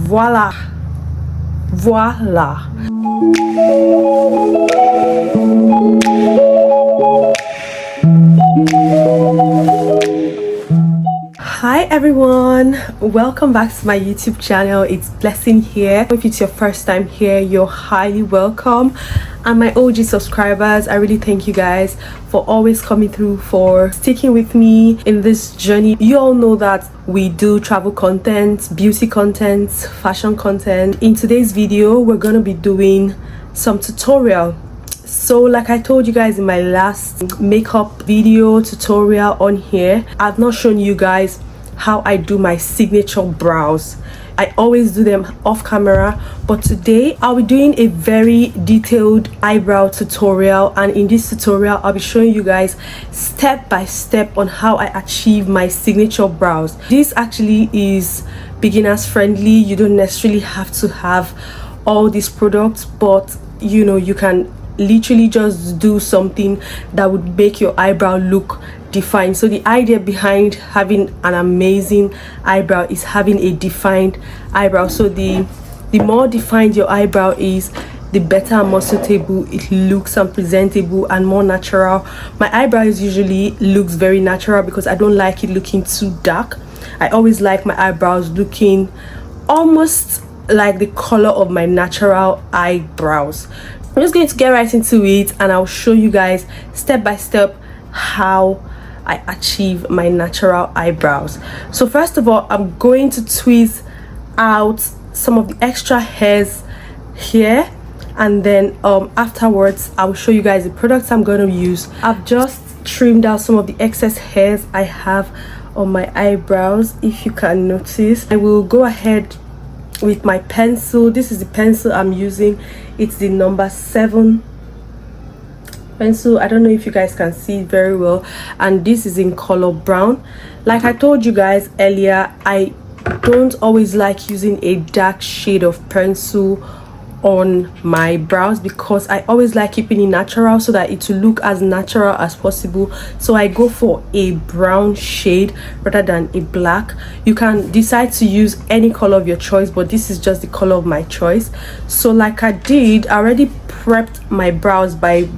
voila. Hi everyone, welcome back to my YouTube channel. It's Blessing here. If it's your first time here, you're highly welcome. And my OG subscribers, I really thank you guys for always coming through, for sticking with me in this journey. You all know that we do travel content, beauty content, fashion content. In today's video, we're gonna be doing some tutorial. So like I told you guys in my last makeup video tutorial on here, I've not shown you guys how I do my signature brows. I always do them off camera, but today I'll be doing a very detailed eyebrow tutorial, and in this tutorial I'll be showing you guys step by step on how I achieve my signature brows. This actually is beginners friendly. You don't necessarily have to have all these products, but you know, you can literally just do something that would make your eyebrow look defined. So the idea behind having an amazing eyebrow is having a defined eyebrow. So the more defined your eyebrow is, the better and more suitable it looks and presentable and more natural. My eyebrows usually looks very natural because I don't like it looking too dark. I always like my eyebrows looking almost like the color of my natural eyebrows. I'm just going to get right into it, and I'll show you guys step by step how I achieve my natural eyebrows. So first of all, I'm going to tweeze out some of the extra hairs here, and then afterwards I'll show you guys the products I'm going to use. I've just trimmed out some of the excess hairs I have on my eyebrows. If you can notice, I will go ahead with my pencil. This is the pencil I'm using. It's the number 7 pencil. I don't know if you guys can see it very well, and this is in color brown. Like I told you guys earlier, I don't always like using a dark shade of pencil on my brows because I always like keeping it natural so that it will look as natural as possible. So I go for a brown shade rather than a black. You can decide to use any color of your choice, but this is just the color of my choice. So like I did, I already prepped my brows by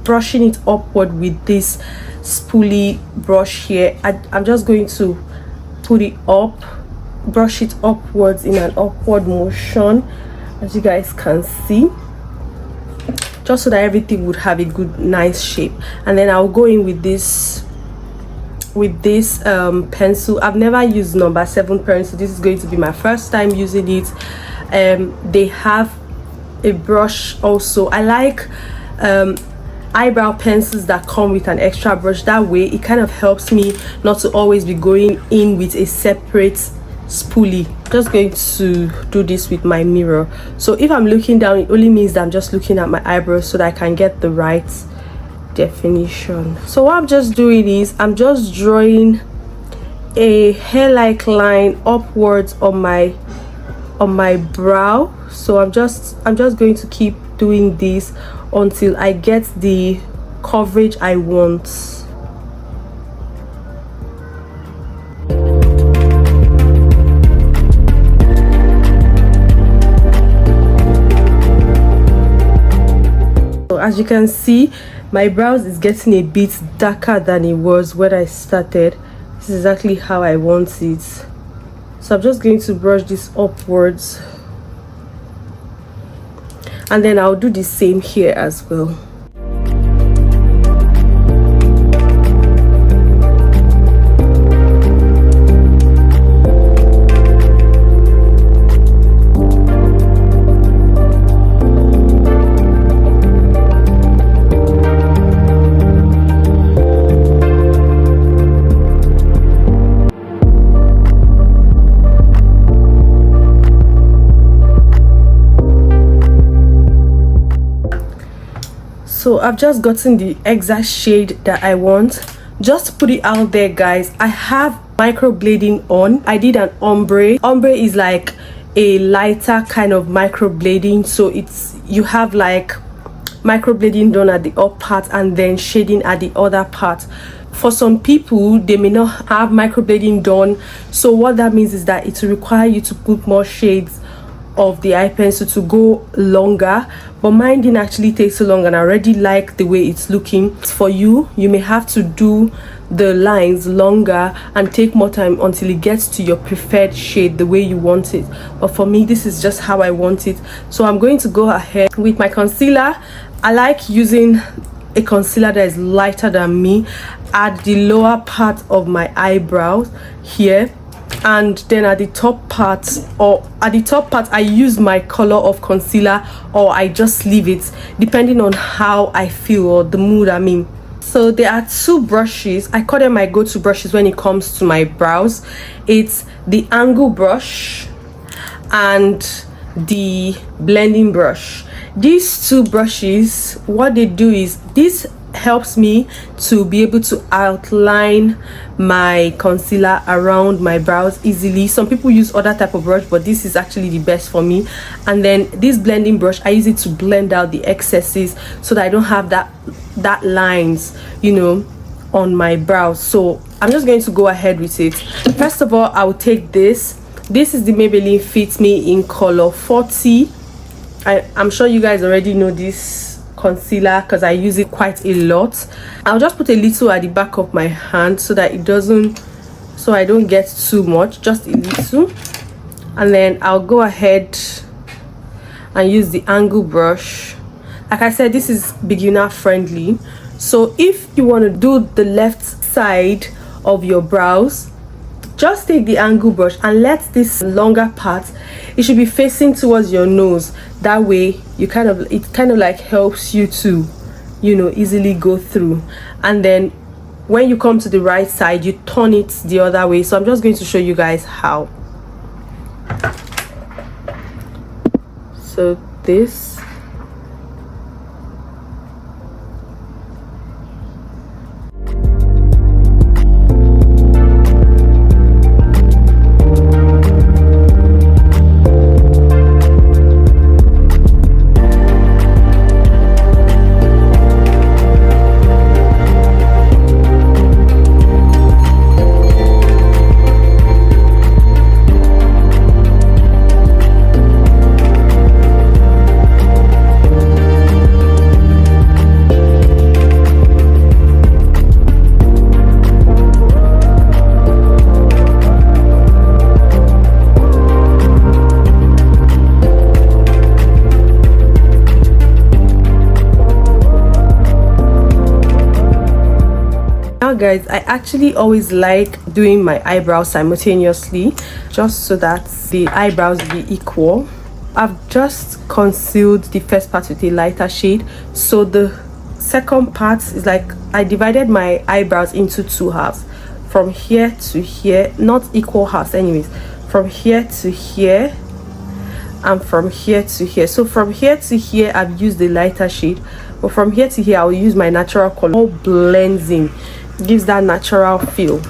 brushing it upward with this spoolie brush here. I'm just going to put it up, brush it upwards in an upward motion, as you guys can see, just so that everything would have a good nice shape. And then I'll go in with this pencil. I've never used number 7 pencil. This is going to be my first time using it. They have a brush also. I like eyebrow pencils that come with an extra brush. That way it kind of helps me not to always be going in with a separate spoolie. Just going to do this with my mirror. So if I'm looking down, it only means that I'm just looking at my eyebrows so that I can get the right definition. So what I'm just doing is I'm just drawing a hair-like line upwards on my brow. So I'm just going to keep doing this until I get the coverage I want. So as you can see, my brows is getting a bit darker than it was when I started. This is exactly how I want it. So I'm just going to brush this upwards, and then I'll do the same here as well. So I've just gotten the exact shade that I want. Just to put it out there, guys, I have microblading on. I did an ombre. Ombre is like a lighter kind of microblading, so it's, you have like microblading done at the up part and then shading at the other part. For some people, they may not have microblading done, so what that means is that it will require you to put more shades of the eye pencil to go longer, but mine didn't actually take so long, and I already like the way it's looking. For you, you may have to do the lines longer and take more time until it gets to your preferred shade the way you want it, but for me this is just how I want it. So I'm going to go ahead with my concealer. I like using a concealer that is lighter than me at the lower part of my eyebrows here, and then at the top part, I use my color of concealer, or I just leave it depending on how I feel or the mood I'm in. So there are two brushes. I call them my go-to brushes when it comes to my brows. It's the angle brush and the blending brush. These two brushes, what they do is, this helps me to be able to outline my concealer around my brows easily. Some people use other type of brush, but this is actually the best for me. And then this blending brush, I use it to blend out the excesses so that I don't have that lines, you know, on my brows. So I'm just going to go ahead with it. First of all, I will take this is the Maybelline Fit Me in color 40. I'm sure you guys already know this concealer because I use it quite a lot. I'll just put a little at the back of my hand so that it doesn't, so I don't get too much, just a little. And then I'll go ahead and use the angle brush. Like I said, this is beginner friendly, so if you want to do the left side of your brows, just take the angle brush and let this longer part, it should be facing towards your nose. That way it kind of like helps you to, you know, easily go through. And then when you come to the right side, you turn it the other way. So I'm just going to show you guys how. So this, guys, I actually always like doing my eyebrows simultaneously just so that the eyebrows be equal. I've just concealed the first part with a lighter shade, so the second part is like I divided my eyebrows into two halves, from here to here, not equal halves anyways, from here to here and from here to here. So from here to here I've used the lighter shade, but from here to here I'll use my natural color. All blends in, gives that natural feel.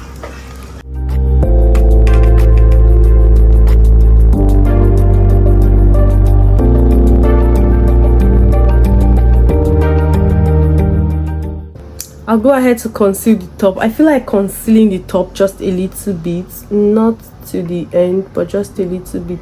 I'll go ahead to conceal the top. I feel like concealing the top just a little bit, not to the end, but just a little bit.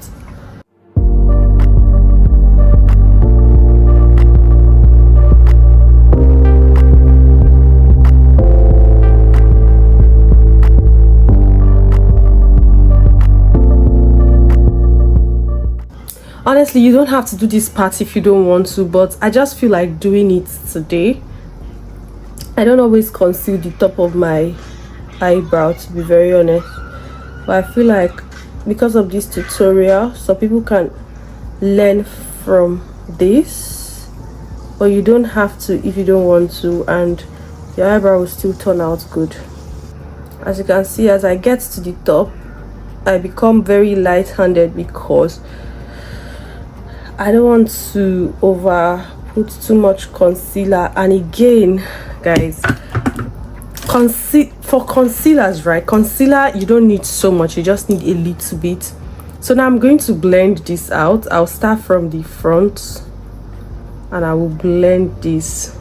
Honestly, you don't have to do this part if you don't want to, but I just feel like doing it today. I don't always conceal the top of my eyebrow, to be very honest, but I feel like because of this tutorial, some people can learn from this, but you don't have to if you don't want to, and your eyebrow will still turn out good. As you can see, as I get to the top, I become very light-handed because I don't want to put too much concealer. And again, guys, for concealers, right, concealer you don't need so much, you just need a little bit. So now I'm going to blend this out. I'll start from the front and I will blend this.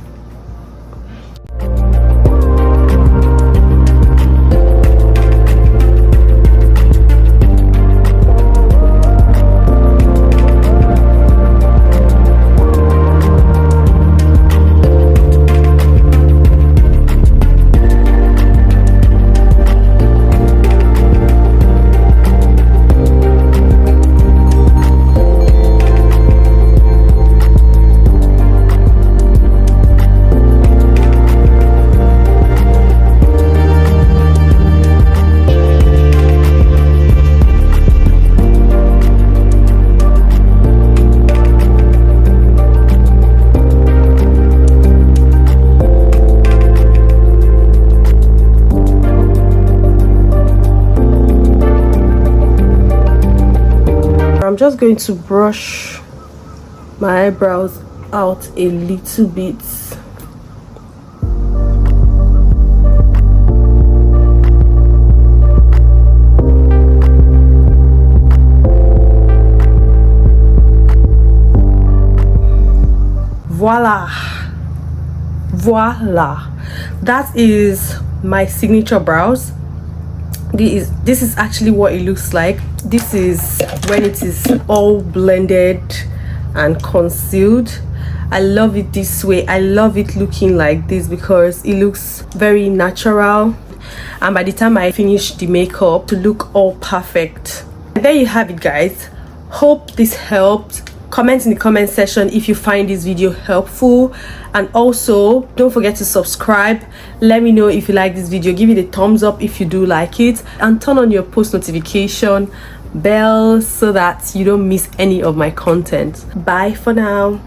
going to brush my eyebrows out a little bit. Voila, that is my signature brows. This is actually what it looks like. This is when it is all blended and concealed. I love it this way. I love it looking like this because it looks very natural, and by the time I finish the makeup, to look all perfect. And there you have it, guys. Hope this helped. Comment in the comment section if you find this video helpful, and also don't forget to subscribe. Let me know if you like this video. Give it a thumbs up if you do like it, and turn on your post notification bell so that you don't miss any of my content. Bye for now.